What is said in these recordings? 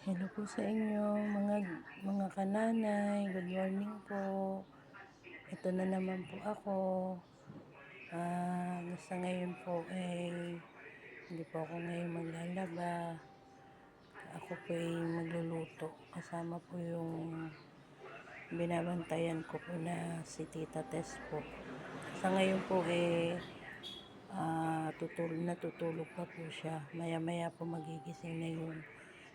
Hello po sa inyo, mga kananay. Good morning po. Ito na naman po ako. Sa ngayon po hindi po ako ngayon maglalaba. Ako po ay magluluto. Kasama po yung binabantayan ko po na si Tita Tess po. Sa ngayon po natutulog pa po siya. Maya-maya po magigising na yun.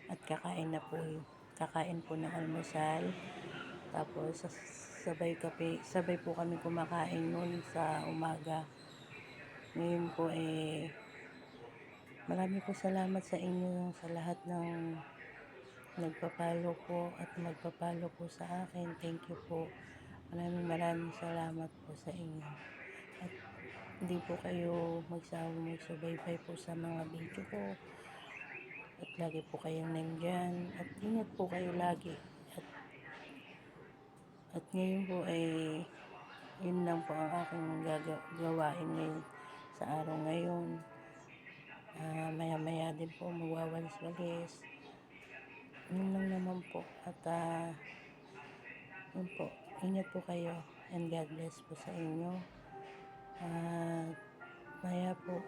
At kakain po ng almusal. Tapos sabay po kami kumakain noon sa umaga. Ngayon po marami po salamat sa inyo, sa lahat ng nagpapalo po at magpapalo po sa akin. Thank you po. Maraming salamat po sa inyo. At hindi po kayo magsawang magsubaybay po sa mga video ko. At lagi po kayong nandyan. At ingat po kayo lagi. At ngayon po yun lang po ang aking gawain ngayon sa araw ngayon. Maya-maya din po magwawalis-walis. Yun lang naman po. At yun po. Ingat po kayo. And God bless po sa inyo. Maya po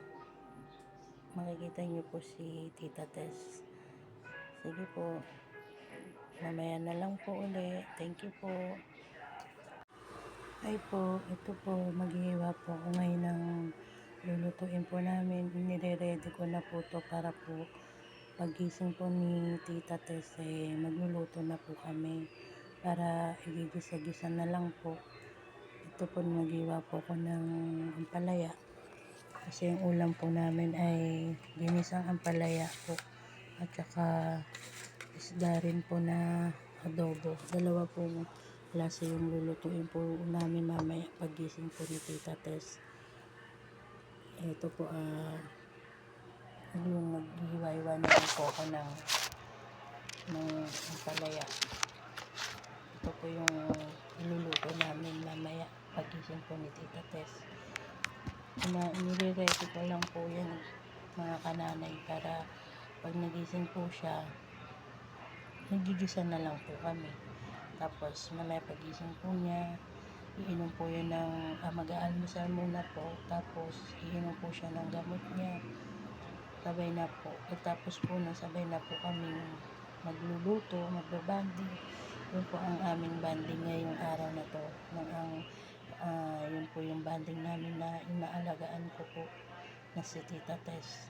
makikita niyo po si Tita Tess. Sige po. Mamaya na lang po uli. Thank you po. Ay po, ito po, maghihiwa po ako ngayon ng lulutuin po namin. Inire-ready ko na po to para po pagising po ni Tita Tess magluluto na po kami para igigisa-gisa na lang po. Ito po, maghiwa po ako ng ampalaya kasi yung ulam po namin ay ginisang ampalaya po at saka isda rin po na adobo. Dalawa po klase yung lulutuin po namin mamaya pagising po ni Tita Tess. Ito po yung naghiwa-hiwa na po ako ng ampalaya. Ito po yung iluluto namin mamaya pagising po ni Tita Tess. Nire-ready ko lang po yan mga kananay para pag nagising po siya nagigisa na lang po kami. Tapos mamaya pagising po niya iinom po yun mag-aalmusal muna po, tapos iinom po siya ng gamot niya sabay na po. At tapos po sabay na po kami magluluto, magbabanding. Yun po ang aming banding ngayong araw na to. Yun po yung banding namin na inaalagaan ko po na si Tita Tess.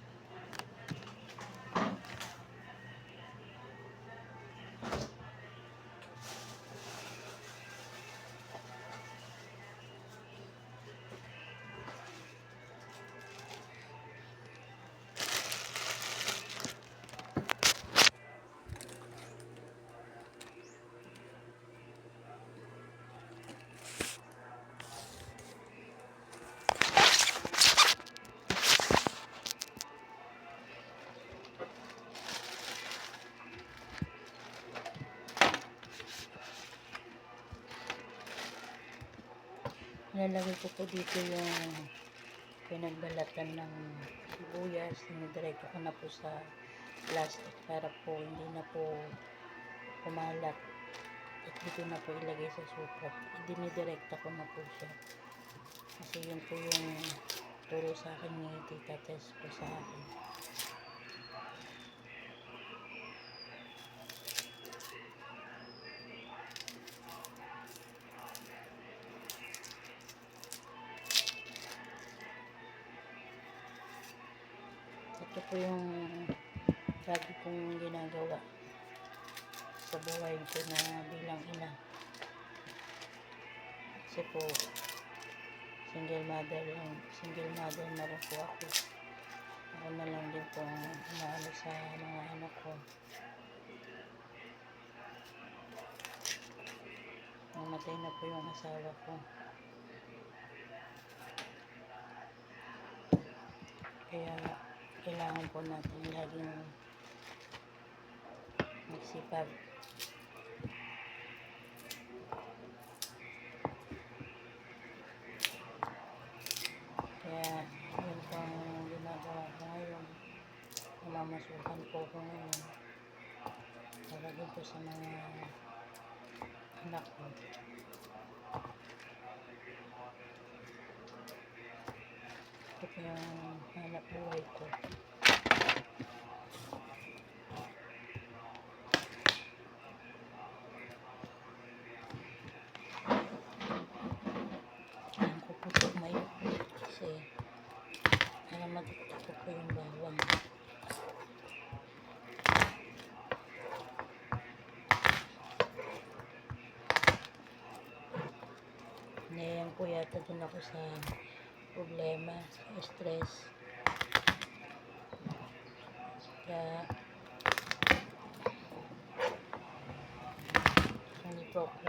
Nilalagay ko po dito yung pinagbalatan ng sibuyas. Sinidiretso ko na po sa plastic para po hindi na po kumalat. At dito na po ilagay sa supot. Dinidirekta ko na po siya. Kasi yun po yung turo sa akin ni Tita Tess po sa akin. Ito po yung lagi kong ginagawa sa buhay ko na bilang ina. Kasi po single mother na rin po ako. Ako na lang din po inaano sa mga anak ko. Namatay na po yung asawa ko. Kaya kailangan po natin laging magsipag. Kaya yun po ang ginagawa ko ngayon. Namamasukan po ko ngayon. to sa mga anak ko. Ito po yung hanap buhay ko. Ayan ko po ito mayo kasi para matututo po yung bawang. Ngayon po yata din ako sa problema, sa stress. Kaya hindi po ako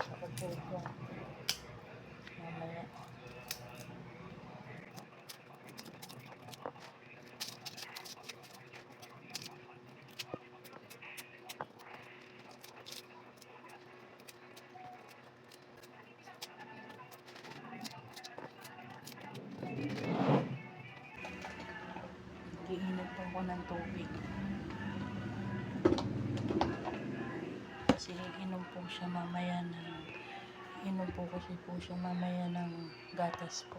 sa kupupo. Mamaya. Giinit po ko ng tubig. Kasi inom po siya mamaya ng gatas po.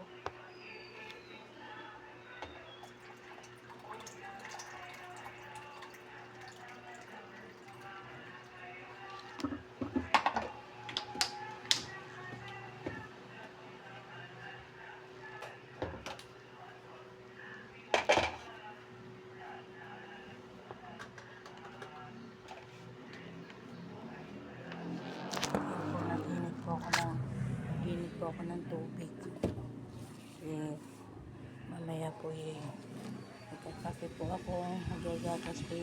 Naginit po ako ng tubig. Mamaya po magkakape po ako. Magagatas po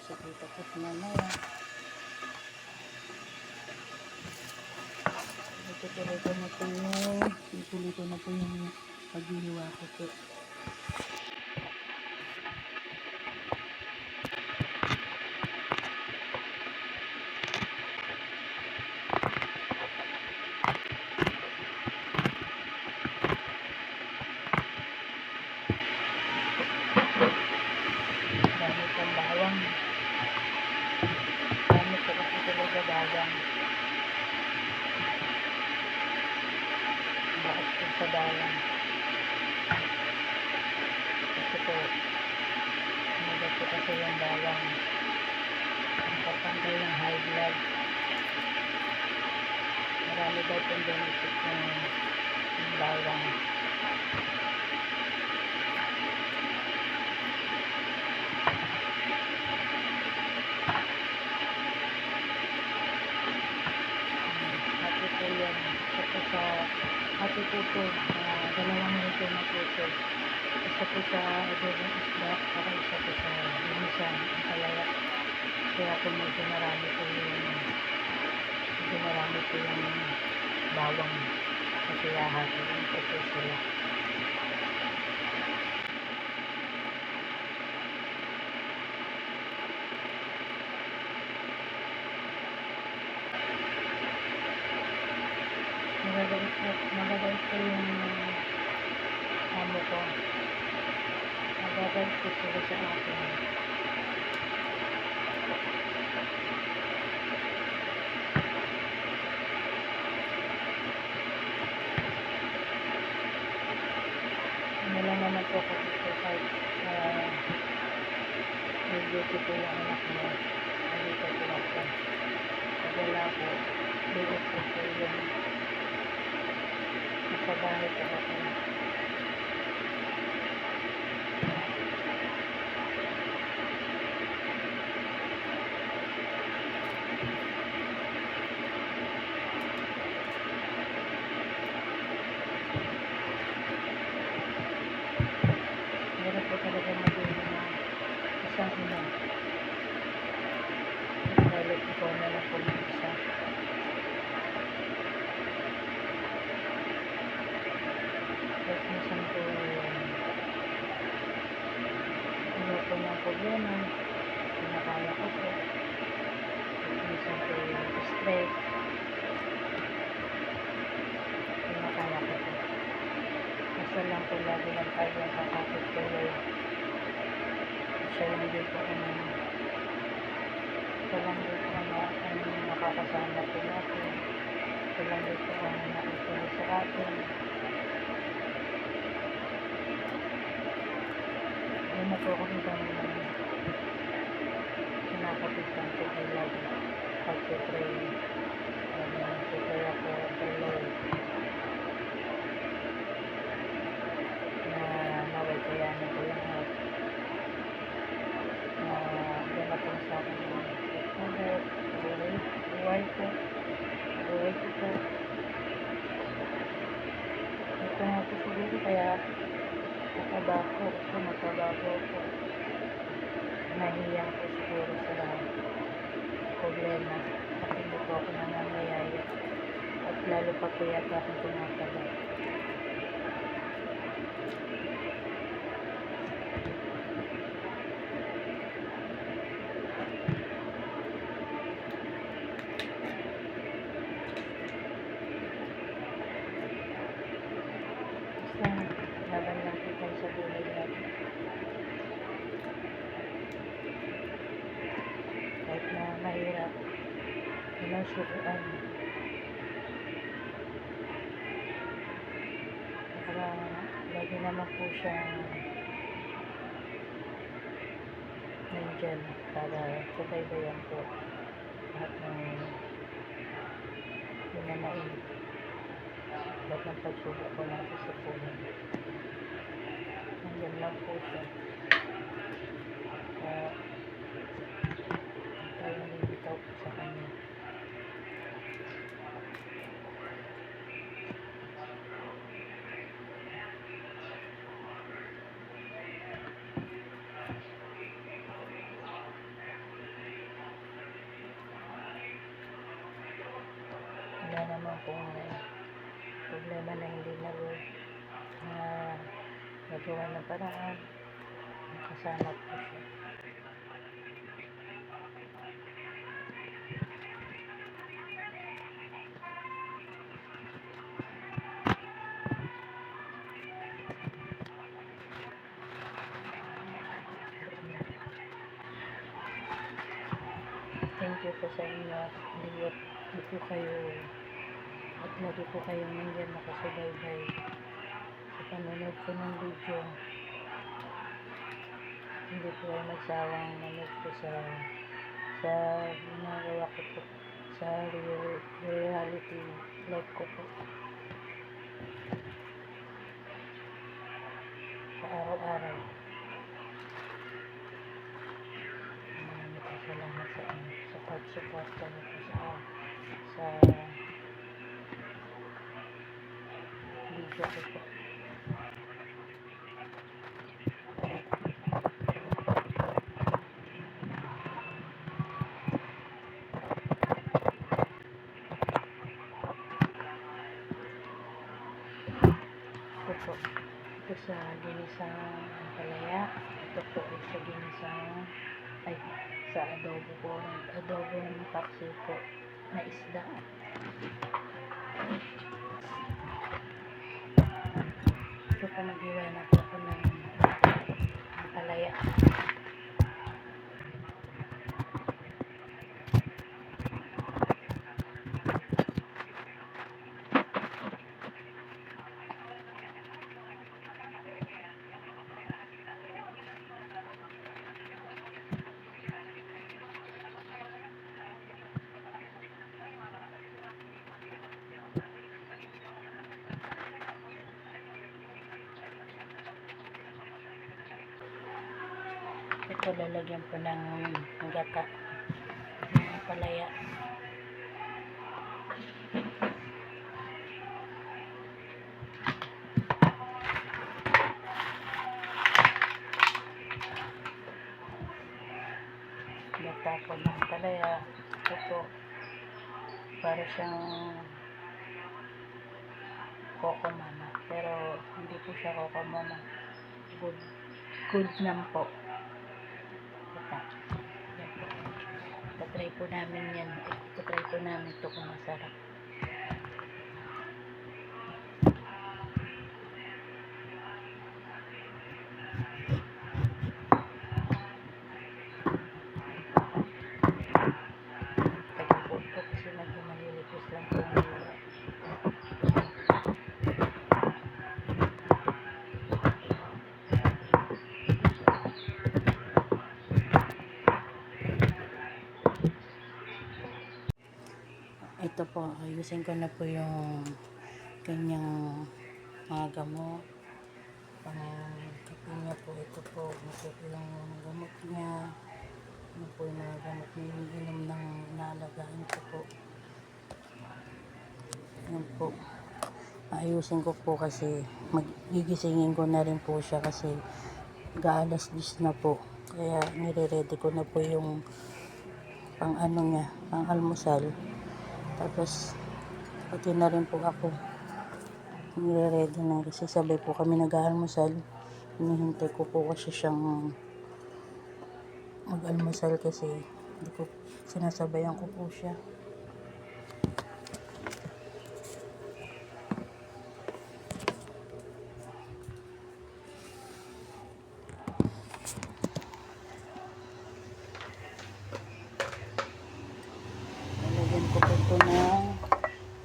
sa tita ko mamaya. Itutuloy ko na po yung paghihiwa ko po. Gamit ang bawang. Gamit ko kasi talaga bawang. Bakit po sa bawang? Kasi po, umagat po kasi yung bawang. Ang patanggal ng high blood. Marami daw pong benefit ng bawang. Hati po ito, 2 minuto na po ito. Isa po sa adobong isda, saka isa po sa linisan, ang kalaya. Kaya po medyo marami po yung bawang. Kasi hati po po sila. Magagalit ko yung amo ko. Magagalit ko sila sa akin. Ano lang naman po ako dito kahit may duty po yung anak mo. Nandito po ako. Pag wala po, bigot po po yung nasa bahay po ako. Meron po talaga maging isang ina. Dahil ikaw na lang po mag-isa. Kahit minsan po, ano po ng problema. straight. Pinakaya ko po. Basta lang po lagi lang tayo ang kakapit ko Lord. Siya lang din po siya lang din po ang nakakasama po natin. Siya lang din po ang nakikinig sa atin. Hindi na po ako ibang kinakapitan ko kay lagi pag-pray. Nag-pray ako kay Lord na naway kayanin ko lahat na dumating sa akin ng pagkakas, buhay ko po. Ito nga po siguro kaya nakabago po. Nahiyang po siguro sa problema at hindi po ako nangangyayaya at lalo pa po yata akong tumataba. Basta laban lang po tayo sa buhay natin. Kahit na mahirap, sinusubuan. Para lagi naman po siyang nandyan para subaybayan po lahat ng pinanain. Lahat ng pagsubok po natin sa buhay. Nandyan lang po siya. Tayo nalilitaw po sa kanya. Wala naman pong problema na hindi nagawa ng paraan. Kasama po siya. Thank you po sa inyo. Hindi po kayo at lagi po kayong nandiyan nakasubaybay sa panonood ko ng video. Hindi po kayo magsawang manood po sa ginagawa ko po sa reality life ko po sa araw-araw. Maraming salamat sa inyo sa pag-suporta niyo po sa video ko po. Ito sa ginisang palaya. Ito po ay sa sa adobong paksiw po na isda. Ito po mag-iwa na po ako ng palaya. Ito lalagyan po ng gata ng palaya. Gata po ng palaya. Ito po para siyang Coco Mama, pero hindi po siya Coco Mama. Good nam po. Yan po. Tatry Itutry po namin yan. Itutry po namin ito kung masarap. Tagal po ito kasi medyo malilipis lang po ang luwa. Ito po, ayusin ko na po yung kanyang mga gamot. Pang-kape niya po, ito po. Ito po lang yung gamot niya. Ano po yung mga gamot niya, iniinom ng inaalagaan ko po. Yan po. Ayusin ko po kasi magigisingin ko na rin po siya kasi ga-alas 10 na po. Kaya nire-ready ko na po yung pang ano niya, pang almusal. Tapos, pati na rin po ako. Nire-ready na kasi sabay po kami nag-aalmusal. Hinihintay ko po kasi siyang mag-almusal kasi hindi ko sinasabayan ko po siya.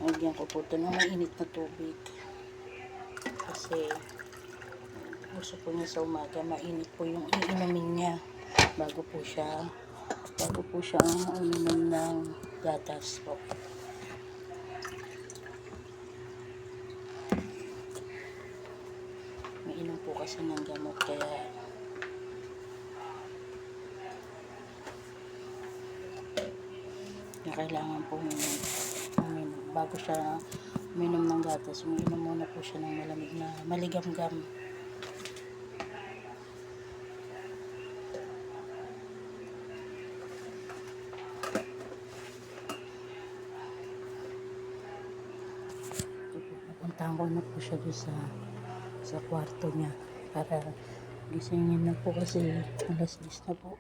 Lagyan ko po ito ng mainit na tubig kasi gusto po niya sa umaga mainit po yung iinumin niya bago po siya uminom ng gatas po. Mainom po kasi ng gamot kaya kailangan po uminom. Bago siya uminom ng gatas, uminom muna po siya ng malamig na maligamgam. Napuntahan ko na po siya doon sa kwarto niya para gisingin na po kasi alas 10 na po.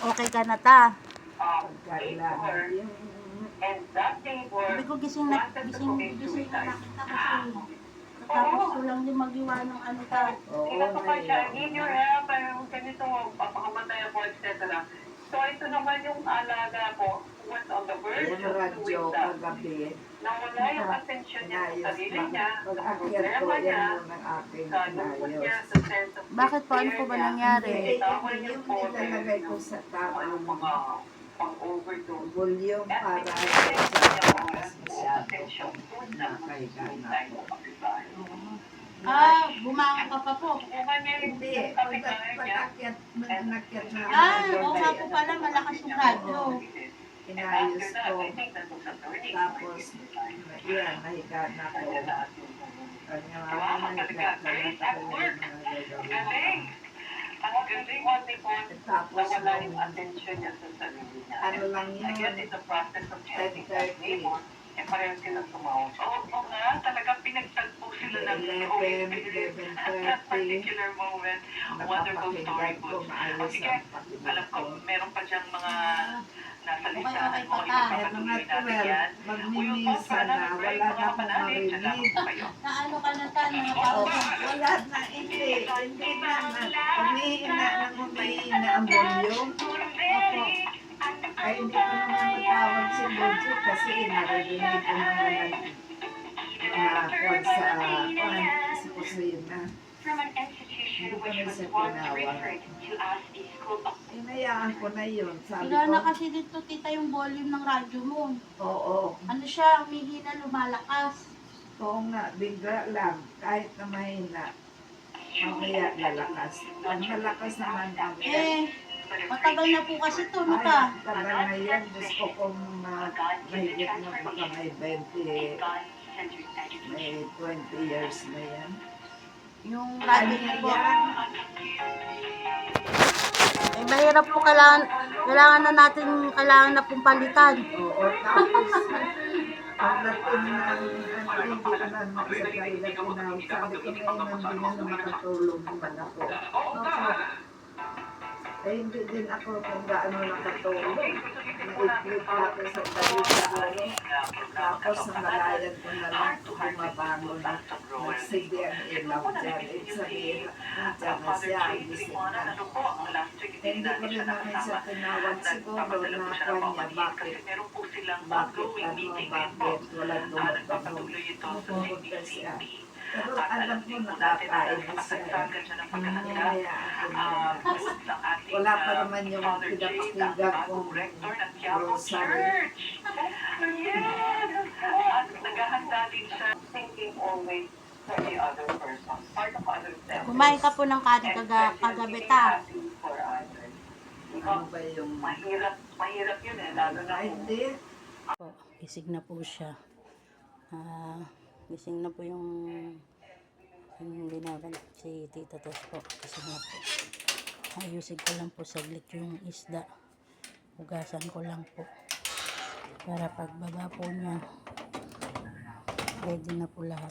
Okay ka na ta. Sabi ko gising na kita kasi tapos ko lang din magiwa ng ano ta. Need your help, parang ganito, papakamatay ako, etc. So ito naman yung alaga ko, went on the verge of radyo suicide. kagabi. Nawala yung atensyon niya sa sarili niya, sa Pag-akyat ko, problema niya, yan mo ng aking sa lungkot niya, inayos. sa sense of Bakit po? Ano po ba nangyari? Yung nilalagay ko sa tamang mga pang-overdose. volume At para pinag-iisip sa atensyon doon sa nakaiga na suicide ako. ng kapitbahay. Bumangon ka pa po. Kukuha niya yung Hindi, kapitbahay niya. pag-akyat na Oo nga po pala, malakas yung radyo. inayos ko. Tapos, yan, nahiga na ako. Kanya nga, nahiga ka na ako yung mga gagawin. Ang galing ni Paul, Tapos, nawala yung attention niya sa sarili niya. ano lang I guess yun, it's a process of checking his 10:30. neighbor. Pareho silang tumawag. Oo nga, talagang pinagtagpo sila ng 11:30. at that particular moment. Wonderful story napapakinggan po. ko, maayos Sige, ang pakinig alam ko, ko. meron pa diyang mga nasa listahan Okay, mo. okay, Ipapatuloy Mga natin yan. 12, magmimisa na, wala na akong marinig. Naano ka na ta, Oo, wala na, hindi na, humihina ang volume. Opo. Ay, hindi ko naman matawag si Bojo kasi narinig ko naman sa si Kusina. From an institution Hindi ko which na was siya once tinawag. referred to as a school of Inayaan ko na yun, sabi Wala na ko. kasi dito tita yung volume ng radyo mo. Oo, Ano siya, humihina, lumalakas. oo nga, bigla lang, kahit na mahina, mamaya lalakas. Pag malakas naman ang Matagal na po kasi to, no ay, ta? tagal na yan, gusto kong mahigit na baka may 20, God-centered education. may 20 years na yan. Yung Ano radyo niya po. yan? Eh, mahirap po kailangan na pong palitan. Oo, tapos Pagdating ng hindi ko na nagsagay na tinawag. Sabi ko ngayon hindi na makatulog naman ako. Opo. Eh, hindi din ako kung gaano nakatulog. Naiplit ako sa tabi siguro. Tapos namalayan ko na lang bumabangon na nagsige ang ilaw dyan. Ibig sabihin, nandiyan na siya, gising na. Hindi ko rin namin siya tinawag siguro na kanya, bakit walang dumagdagog. Pupunta siya. Pero alam ko nakakain na siya. Kaya ako na. Wala pa naman yung pinapakinggan kong rosary. Yes! At naghahanda din siya thinking always for the other person. Part of other self. Kumain ka po ng kanin kagabi ta. For others. Ano ba yung Mahirap yun eh, lalo na ay, hindi? Po, gising na po siya. Gising na po yung linaban si Tita Tess po. Gising na po. Ayusin ko lang po saglit yung isda. Hugasan ko lang po. Para pagbaba po niya, ready na po lahat.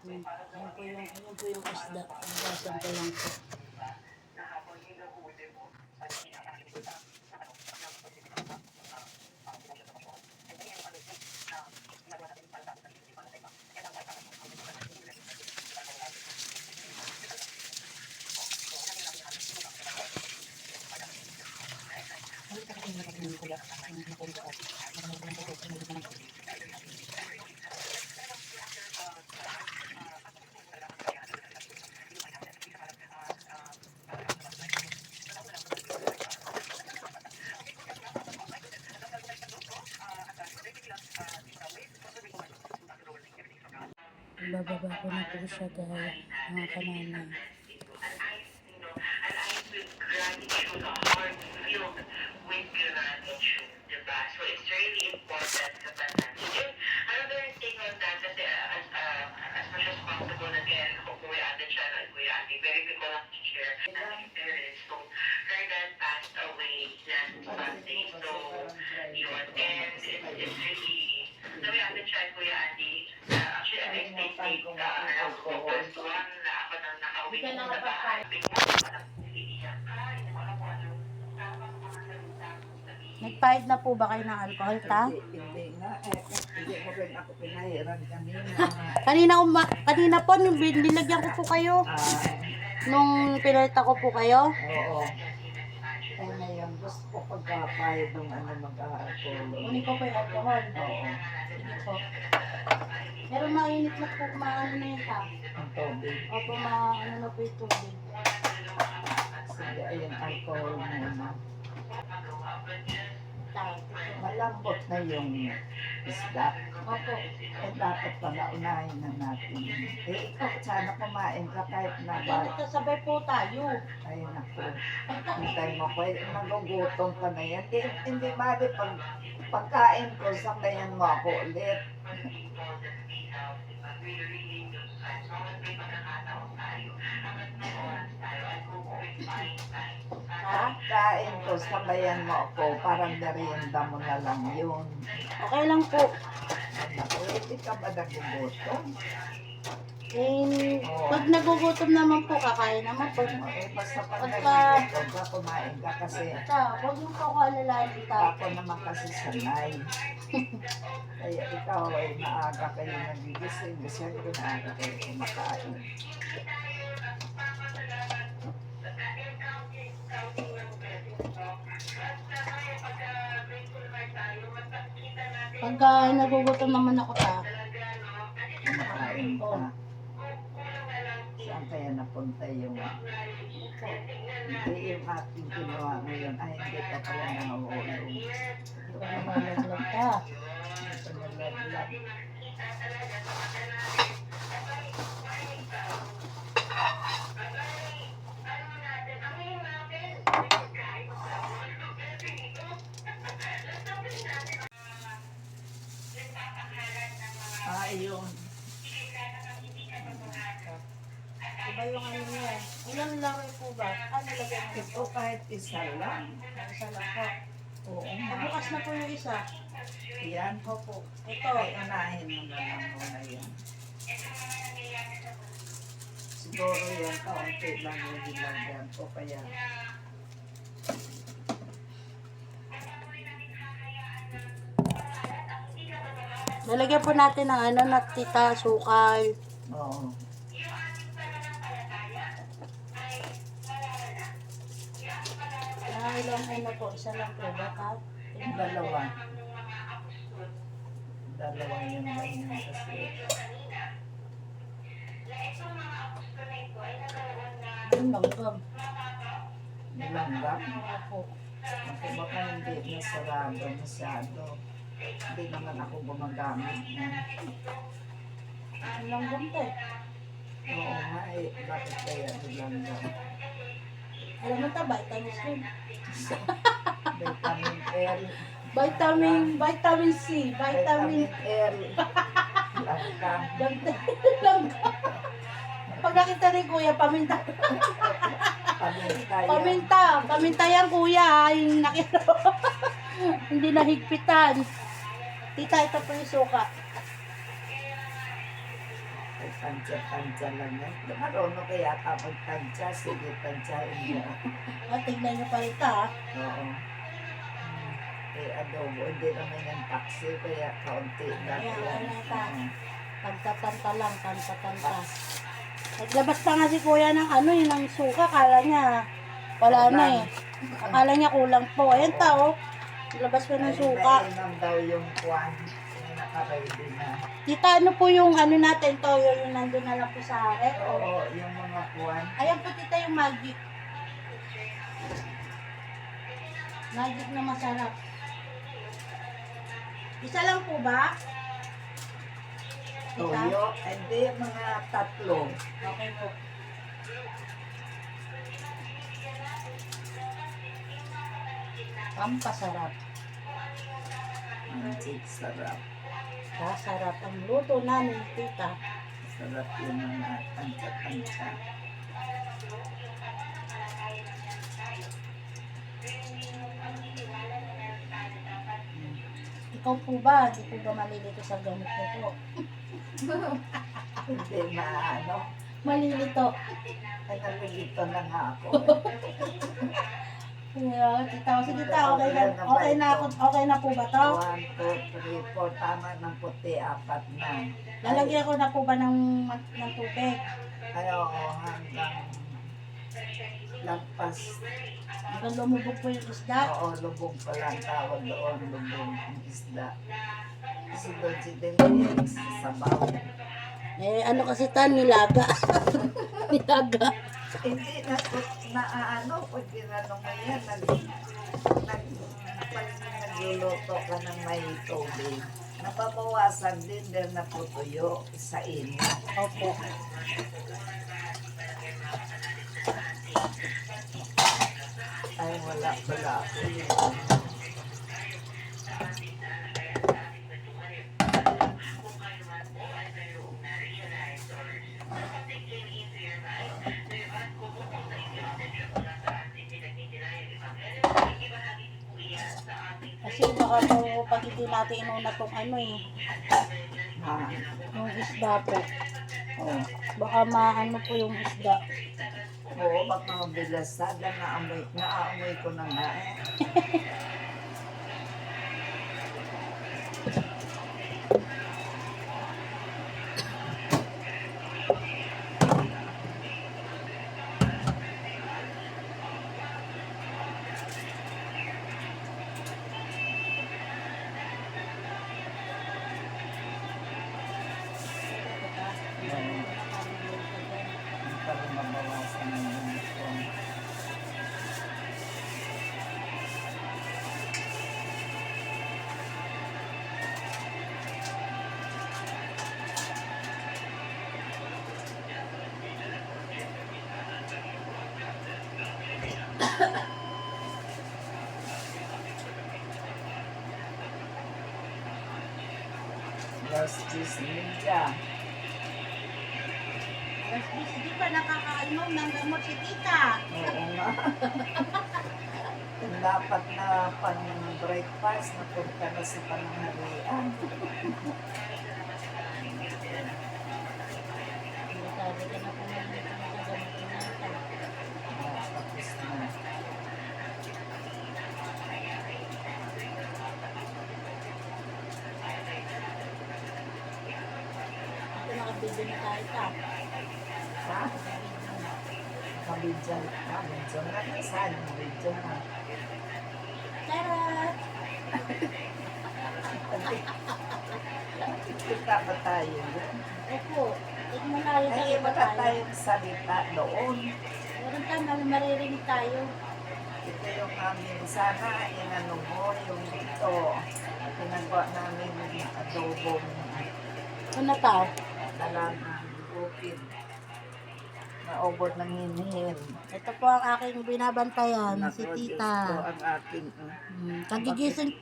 Yan po yung isda. Hugasan ko lang po. Bababa ko na po siya guys, mga kananay. Nagpahid na po ba kayo ng alcohol ta? Hindi nga. Hindi ko rin ako pinahiran kanina. Kanina po, nilagyan ko po kayo. Nung pinalita ko po kayo. Oo. Ay na yung gusto ko pagkapahid ng mag-alcohol. Kunin ko po yung alcohol. Oo. Sige po. Pero mainit na po, maano na yun ta. Ang tubig. Opo, maano na po yung tubig. Sige, ayun alcohol muna. Malambot na yung isda. Opo. Eh, dapat pala unahin na natin. Eh, ikaw, sana kumain ka kahit na ba. Sabay po tayo. Ay, naku. Hintay mo ko. Eh, nagugutom ka na yan. Hindi mali pagkain ko, sabayan mo ako ulit. Pagkain ko, sabayan mo ako. Parang merienda mo na lang yun. Okay lang po. Naku, hindi ka ba nagugutom? Eh, pag nagugutom naman po, kakain naman po. Eh, basta pag Pagka- nagugutom ka, kumain ka kasi Huwag yung po ako alalayan ta. ako naman kasi sanay. Kaya ikaw ay maaga kayo nagigising. Siyempre maaga kayo kumakain. Pagka nagugutom naman ako ta. Kumakain ka. Saan kaya napunta yung... Hindi yung aking ginawa ngayon. Ay, hindi ka pala nahulog. Ito ka naman naglag ta. Ito nalaglag. Ayun. Diba yung ano niya? Ilang laki po ba? Ano lagyan mo Ito kahit isa lang. Isa lang po. Oo nga. Bukas na po yung isa. Yan. Opo. Ito. Ay, unahin mo na lang muna yan. Siguro yan, kaunti lang yung nilagyan ko. Kaya, Lalagyan po natin ng ano, natita, sukal. oo. Ilang ano po, isa lang po ba ka? Dalawa. Dalawa yun lang yun kasi. Yung langgam. Nilanggam. Opo. Ako baka hindi nasarado masyado. Hindi naman ako gumagamit na. Yung langgam to eh. Oo nga eh, bakit kaya nilanggam? Alam mo ta, vitamins yun. Vitamin L. Vitamin C, vitamin L. Langgam. langgam. Pag nakita ni Kuya, paminta. Paminta yan. Paminta yan Kuya, ha? Yung nakita. Hindi nahigpitan. Tita, ito po yung suka. Ay, tansya-tansya lang yan. Marunong kaya kapag tansya, sige tansyahin mo. Tignan nyo pa rin ta, ha? Oo. Eh, adobo, hindi naman yung taxi, kaya kaunti lang Ayan, yan. ano ta? Oo. Tanta-tanta lang, tanta-tanta. Naglabas pa nga si Kuya ng ano, yung ng suka. Kala niya, wala na eh. Akala niya kulang po. Ayan ta, oh. Naglabas pa ng Ay, suka. nainom daw yung kwan. Yung naka-ready na. Tita, ano po yung ano natin, toyo, yung nandun na lang po sa harap? Oo, yung mga kwan. Ayan po, tita, yung magic. Magic na masarap. Isa lang po ba? Tita? Toyo, hindi, mga tatlo. Okay po. Pampasarap. Ang sarap. Kasarap ang luto namin, tita. Sarap yung mga tansya-tansya. Ikaw po ba? Di po ba malilito sa gamit mo po? Hindi maano. Malilito. Ay, nalilito na nga ako. Yeah, tita, sige tita, okay na po ba to? 1, 2, 3, 4. Tama ng puti, 4 na. Lalagyan ko na po ba ng tubig? Ay, oo, hanggang lampas. Hanggang lumubog po yung isda? Oo, lubog pa lang tawag doon, lubog ang isda. Kasi doon si Denise, sabaw. Eh, ano kasi ta, nilaga. Nilaga. Hindi na ano, pag ginanong mo yan, pag nagluluto ka ng may tubig, napabawasan din dahil naputuyo sa inyo. Opo. Ay, wala pala ako yun. Kasi baka po pag hindi natin inuna tong ano eh, Ah, yung isda po. oh. Baka maano po yung isda. Oo, baka mabilis sada naamoy ko na nga eh. Para mabawasan ng uniform. Last cheese ninja. Di ba nakakainom ng gamot si tita? Oo nga. Dapat na pang-breakfast, napunta na sa pananghalian. Sabi ka na pumunta sa gamot ni tita. Tapos na. Ito nakabidyo na tayo ta. Ha? Mabidyan. Mabidyan na. Saan? Mabidyan na. Charot! Kita ba tayo? Opo, tignan tayo Ay, sa iba iba tayo. tayong salita doon. Meron tayo, maririnig tayo. Ito yung aming sana, inano mo, yung ito. Ginagawa namin yung adobong Ano tao? dalagang bukid. Naubod ng hinhin. Ito po ang aking binabantayan, si Naku, Diyos ko, tita. ang aking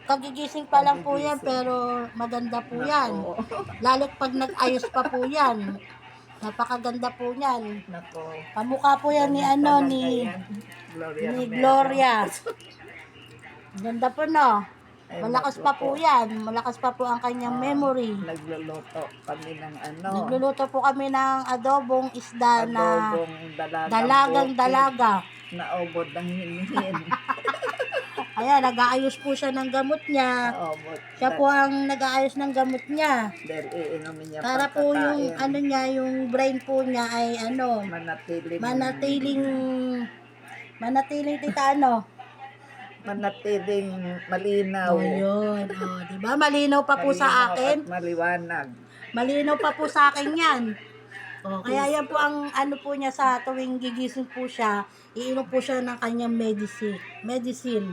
Kagigising pa lang po yan, pero maganda po yan. Nako. Lalo't pag nag-ayos pa po yan. Napakaganda po yan. Nako. Kamukha po yan ni Ganyan ano, talaga ni yan. Gloria ni Romero. Gloria. Ganda po no. Ay, Malakas naku pa po yan. Malakas pa po ang kanyang memory. Nagluluto kami ng ano. Nagluluto po kami ng adobong isda na Adobong dalagang bukid. dalaga. Naubod ng hinhin. Ayan, nag-aayos po siya ng gamot niya. Naubod. Siya po ang nag-aayos ng gamot niya. Dahil iinumin niya Para po yung pagkakain. ano niya, yung brain po niya ay ano, manatiling tita ano. Manatiling malinaw. Oh, yun. Oh, di ba? Malinaw pa po sa Malinaw akin. at maliwanag. Malinaw pa po sa akin yan. Oh, kaya yan po ang ano po niya sa tuwing gigising po siya, iinom po siya ng kanyang medicine. Medicine.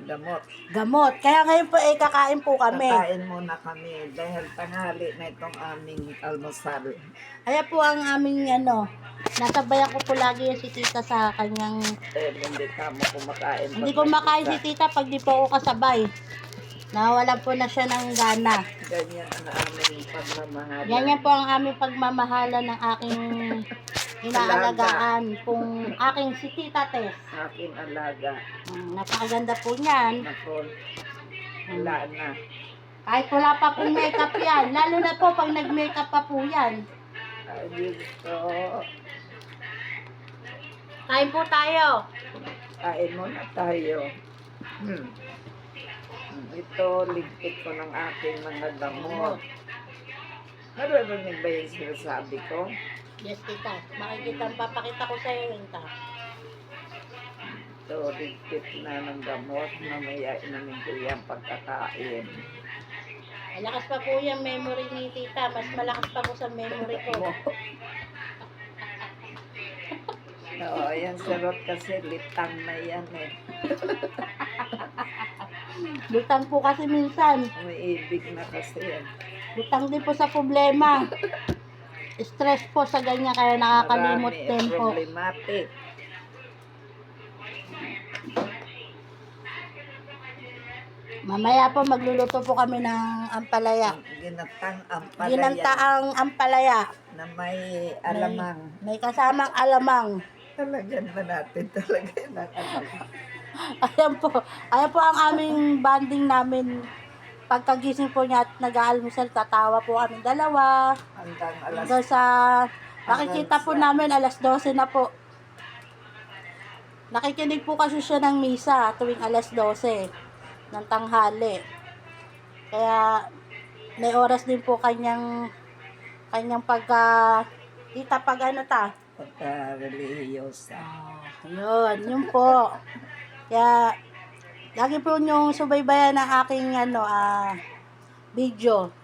Gamot. Gamot. Kaya ngayon po ay kakain po kami. Kakain muna kami dahil tanghali na itong aming almusal. Kaya po ang aming ano, nasabayan ko po lagi si tita sa kanyang, Hindi ka mo kumakain. hindi ko makain si tita pag di po ako kasabay. Nawalan po na siya ng gana. Ganyan ang aming pagmamahal. Yan po ang aming pagmamahalan ng aking inaalagaan pong aking si Tita Tess. Aking alaga. Napakaganda po niyan. Nako. Wala na. Kahit wala pa pong makeup yan. Lalo na po pag nag-makeup pa po yan. Ay, Diyos ko. Kain po tayo. Kain muna tayo. Ito, ligpit ko ng aking mga gamot. Naririnig ba yung sinasabi ko? Yes, Tita. Makikita, papakita ko sa iyo yun, ta. Ito, ligpit na ng gamot. Mamaya inamin ko yung pagkakain. Malakas pa po yung memory ni Tita. Mas malakas pa po sa memory ko. Oo, yan sarap kasi litang na yan eh. Lutang po kasi minsan. Umiibig na kasi yan. Lutang din po sa problema. Stress po sa ganyan kaya nakakalimot Marami din po. problematic. Mamaya po magluluto po kami ng ampalaya. Ginatang ampalaya Ginantaang ampalaya. na may alamang. May kasamang alamang. Talagyan ba natin talaga ng alamang? Ayan po ang aming banding namin. Pagkagising po niya at nag-aalmusal, tatawa po kami dalawa. Hanggang alas Hanggang sa nakikita po namin alas 12 na po. Nakikinig po kasi siya ng misa tuwing alas 12 ng tanghali. Kaya may oras din po kanyang kita pag ano ta. pagka-religyosa. Yun po. Kaya lagi po yung subaybayan ng aking video.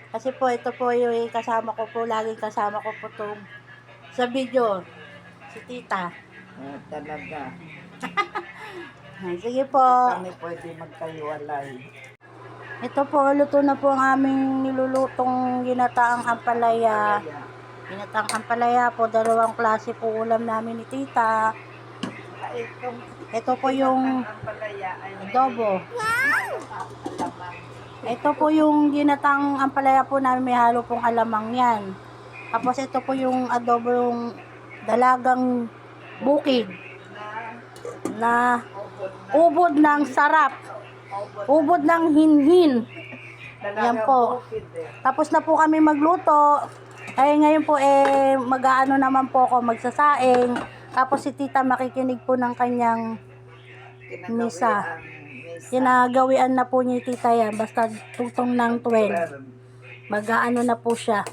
Kasi po ito po yung kasama ko po, laging kasama ko po itong sa video. Si Tita. Talaga. Sige po. Kami pwede magkaiwalay. Ito po, luto na po ang aming nilulutong ginataang ampalaya. Ginataang ampalaya po, dalawang klase po ulam namin ni Tita. Ito po yung adobo. Ito po yung ginatang ampalaya po namin, may halo pong alamang yan. Tapos ito po yung adobong dalagang bukid na ubod ng sarap. Ubod ng hinhin. Yan po. Tapos na po kami magluto. Ay ngayon po mag-aano naman po ako magsasaing. Tapos si tita makikinig po ng kanyang misa. Ginagawian na po ni tita yan. Basta tutong ng 12. Mag-aano na po siya.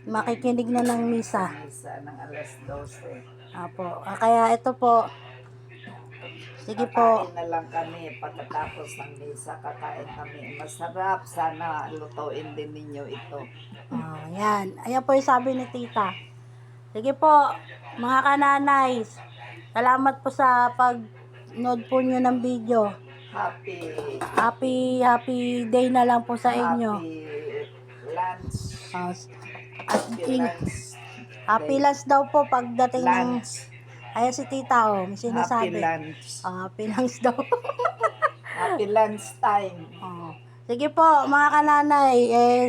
Makikinig na ng misa. Misa ng alas 12. Apo. Kaya ito po. Sige po. Kakain na lang kami pagkatapos ng misa. Kakain kami. Masarap. Sana lutuin din ninyo ito. Yan. Ayan po yung sabi ni tita. Sige po, mga kananay. Salamat po sa pag-nood po nyo ng video. Happy day na lang po sa inyo. Happy lunch. At happy lunch daw po pagdating ng... Ayan si tita, may sinasabi. Happy lunch. Happy lunch daw. Happy lunch time. Sige po, mga kananay.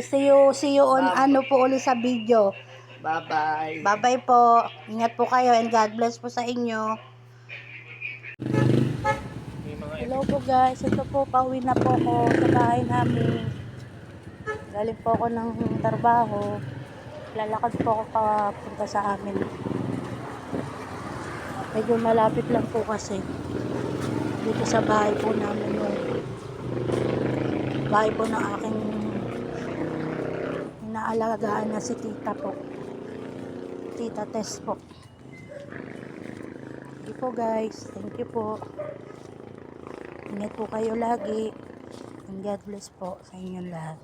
See you on ano po ulit sa video. Bye-bye. Bye-bye po. Ingat po kayo and God bless po sa inyo. Hello po guys. Ito po, pauwi na po ako sa bahay namin. Galing po ako ng trabaho. Lalakad po ako papunta sa amin. Medyo malapit lang po kasi. Dito sa bahay po namin yung bahay po ng aking inaalagaan na si tita po. Tita Tess po. Sige po guys. Thank you po. Ingat po kayo lagi. And God bless po sa inyong lahat.